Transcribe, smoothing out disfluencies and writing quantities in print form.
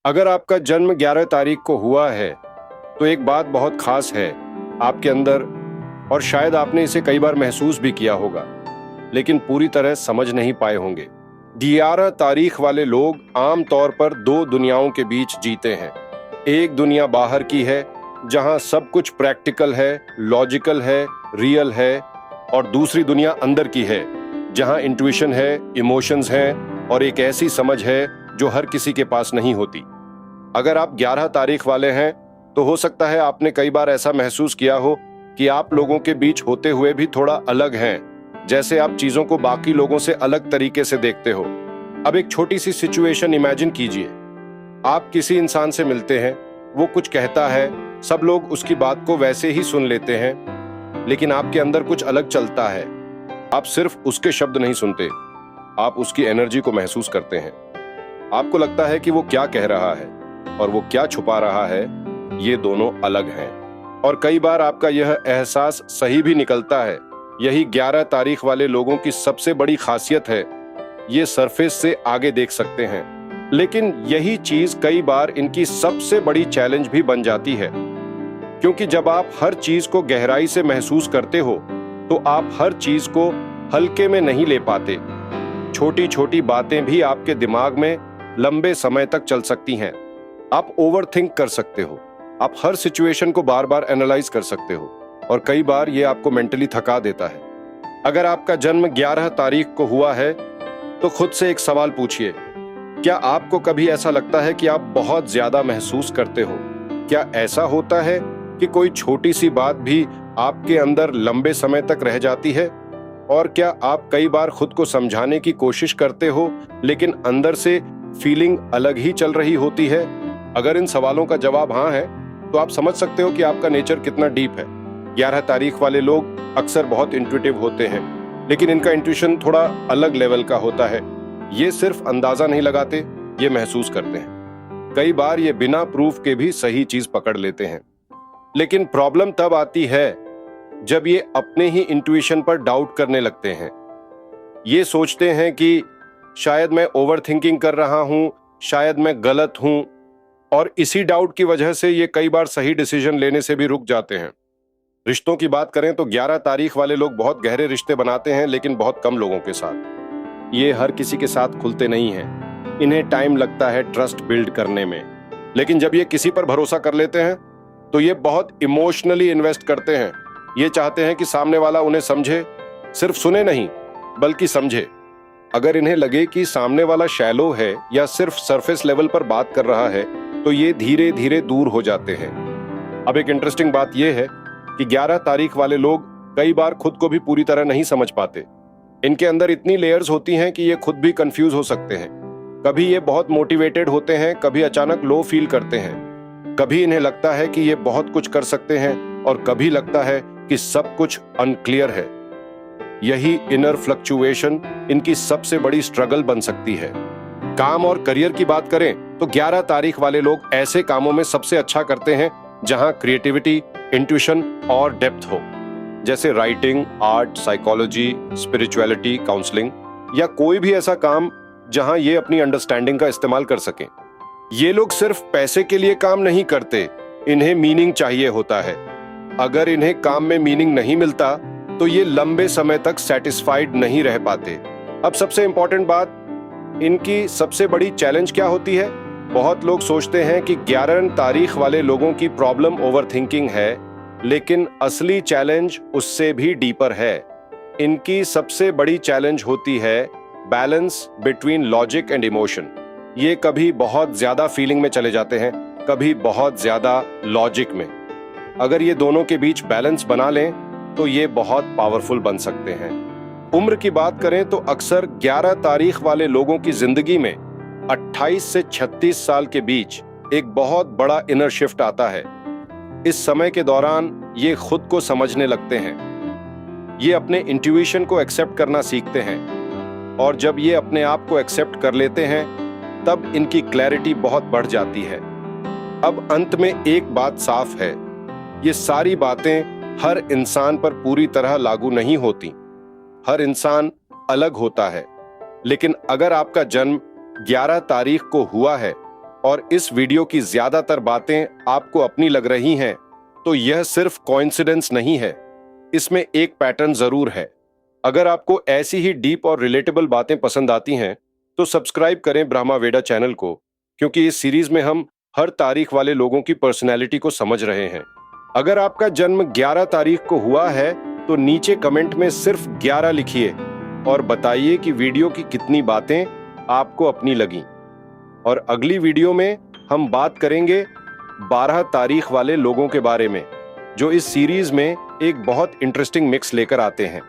अगर आपका जन्म 11 तारीख को हुआ है तो एक बात बहुत खास है आपके अंदर, और शायद आपने इसे कई बार महसूस भी किया होगा लेकिन पूरी तरह समझ नहीं पाए होंगे। 11 तारीख वाले लोग आम तौर पर दो दुनियाओं के बीच जीते हैं। एक दुनिया बाहर की है जहां सब कुछ प्रैक्टिकल है, लॉजिकल है, रियल है, और दूसरी दुनिया अंदर की है जहां इंट्यूशन है, इमोशंस हैं और एक ऐसी समझ है जो हर किसी के पास नहीं होती। अगर आप 11 तारीख वाले हैं तो हो सकता है आपने कई बार ऐसा महसूस किया हो कि आप लोगों के बीच होते हुए भी थोड़ा अलग हैं, जैसे आप चीजों को बाकी लोगों से अलग तरीके से देखते हो। अब एक छोटी सी सिचुएशन इमेजिन कीजिए। आप किसी इंसान से मिलते हैं, वो कुछ कहता है, सब लोग उसकी बात को वैसे ही सुन लेते हैं, लेकिन आपके अंदर कुछ अलग चलता है। आप सिर्फ उसके शब्द नहीं सुनते, आप उसकी एनर्जी को महसूस करते हैं। आपको लगता है कि वो क्या कह रहा है और वो क्या छुपा रहा है, ये दोनों अलग हैं। और कई बार आपका यह एहसास सही भी निकलता है। यही 11 तारीख वाले लोगों की सबसे बड़ी खासियत है, ये सरफेस से आगे देख सकते हैं। लेकिन यही चीज कई बार इनकी सबसे बड़ी चैलेंज भी बन जाती है, क्योंकि जब आप हर चीज को गहराई से महसूस करते हो तो आप हर चीज को हल्के में नहीं ले पाते। छोटी छोटी बातें भी आपके दिमाग में लंबे समय तक चल सकती हैं। आप ओवरथिंक कर सकते हो, आप हर सिचुएशन को बार बार एनालाइज कर सकते हो, और कई बार ये आपको मेंटली थका देता है। अगर आपका जन्म 11 तारीख को हुआ है तो खुद से एक सवाल पूछिए, क्या आपको कभी ऐसा लगता है कि आप बहुत ज्यादा महसूस करते हो? क्या ऐसा होता है कि कोई छोटी सी बात भी आपके अंदर लंबे समय तक रह जाती है? और क्या आप कई बार खुद को समझाने की कोशिश करते हो लेकिन अंदर से फीलिंग अलग ही चल रही होती है? अगर इन सवालों का जवाब हाँ है तो आप समझ सकते हो कि आपका नेचर कितना डीप है। 11 तारीख वाले लोग अक्सर बहुत इंट्यूटिव होते हैं, लेकिन इनका इंट्यूशन थोड़ा अलग लेवल का होता है। ये सिर्फ अंदाजा नहीं लगाते, ये महसूस करते हैं। कई बार ये बिना प्रूफ के भी सही चीज पकड़ लेते हैं। लेकिन प्रॉब्लम तब आती है जब ये अपने ही इंट्यूशन पर डाउट करने लगते हैं। ये सोचते हैं कि शायद मैं ओवरथिंकिंग कर रहा हूं, शायद मैं गलत हूं, और इसी डाउट की वजह से ये कई बार सही डिसीजन लेने से भी रुक जाते हैं। रिश्तों की बात करें तो 11 तारीख वाले लोग बहुत गहरे रिश्ते बनाते हैं, लेकिन बहुत कम लोगों के साथ। ये हर किसी के साथ खुलते नहीं हैं। इन्हें टाइम लगता है ट्रस्ट बिल्ड करने में, लेकिन जब ये किसी पर भरोसा कर लेते हैं तो ये बहुत इमोशनली इन्वेस्ट करते हैं। ये चाहते हैं कि सामने वाला उन्हें समझे, सिर्फ सुने नहीं बल्कि समझे। अगर इन्हें लगे कि सामने वाला शैलो है या सिर्फ सरफेस लेवल पर बात कर रहा है तो ये धीरे धीरे दूर हो जाते हैं। अब एक इंटरेस्टिंग बात यह है कि 11 तारीख वाले लोग कई बार खुद को भी पूरी तरह नहीं समझ पाते। इनके अंदर इतनी लेयर्स होती हैं कि ये खुद भी कंफ्यूज हो सकते हैं। कभी ये बहुत मोटिवेटेड होते हैं, कभी अचानक लो फील करते हैं, कभी इन्हें लगता है कि ये बहुत कुछ कर सकते हैं, और कभी लगता है कि सब कुछ अनक्लियर है। यही इनर फ्लक्चुएशन इनकी सबसे बड़ी स्ट्रगल बन सकती है। काम और करियर की बात करें तो 11 तारीख वाले लोग ऐसे कामों में सबसे अच्छा करते हैं जहां क्रिएटिविटी, इंट्यूशन और डेप्थ हो, जैसे writing, art, psychology, spirituality, counselling, या कोई भी ऐसा काम जहां ये अपनी अंडरस्टैंडिंग का इस्तेमाल कर सकें। ये लोग सिर्फ पैसे के लिए काम नहीं करते, इन्हें मीनिंग चाहिए होता है। अगर इन्हें काम में मीनिंग नहीं मिलता तो ये लंबे समय तक सेटिस्फाइड नहीं रह पाते। अब सबसे इंपॉर्टेंट बात, इनकी सबसे बड़ी चैलेंज क्या होती है? बहुत लोग सोचते हैं कि 11 तारीख वाले लोगों की प्रॉब्लम ओवरथिंकिंग है, लेकिन असली चैलेंज उससे भी डीपर है। इनकी सबसे बड़ी चैलेंज होती है balance between logic and emotion. ये कभी बहुत ज्यादा फीलिंग में चले जाते हैं, कभी बहुत ज्यादा लॉजिक में। अगर ये दोनों के बीच बैलेंस बना लें तो ये बहुत पावरफुल बन सकते हैं। उम्र की बात करें तो अक्सर 11 तारीख वाले लोगों की जिंदगी में 28 से 36 साल के बीच एक बहुत बड़ा इनर शिफ्ट आता है। इस समय के दौरान ये खुद को समझने लगते हैं, ये अपने इंट्यूशन को एक्सेप्ट करना सीखते हैं, और जब ये अपने आप को एक्सेप्ट कर लेते हैं तब इनकी क्लैरिटी बहुत बढ़ जाती है। अब अंत में एक बात साफ है, ये सारी बातें हर इंसान पर पूरी तरह लागू नहीं होती। हर इंसान अलग होता है, लेकिन अगर आपका जन्म 11 तारीख को हुआ है और इस वीडियो की ज्यादातर बातें आपको अपनी लग रही हैं, तो यह सिर्फ कोइंसिडेंस नहीं है, इसमें एक पैटर्न जरूर है। अगर आपको ऐसी ही डीप और रिलेटेबल बातें पसंद आती हैं, तो सब्सक्राइब करें ब्रह्मा वेदा चैनल को, क्योंकि इस सीरीज में हम हर तारीख वाले लोगों की पर्सनैलिटी को समझ रहे हैं। अगर आपका जन्म 11 तारीख को हुआ है, तो नीचे कमेंट में सिर्फ 11 लिखिए और बताइए कि वीडियो की कितनी बातें आपको अपनी लगी। और अगली वीडियो में हम बात करेंगे 12 तारीख वाले लोगों के बारे में, जो इस सीरीज में एक बहुत इंटरेस्टिंग मिक्स लेकर आते हैं।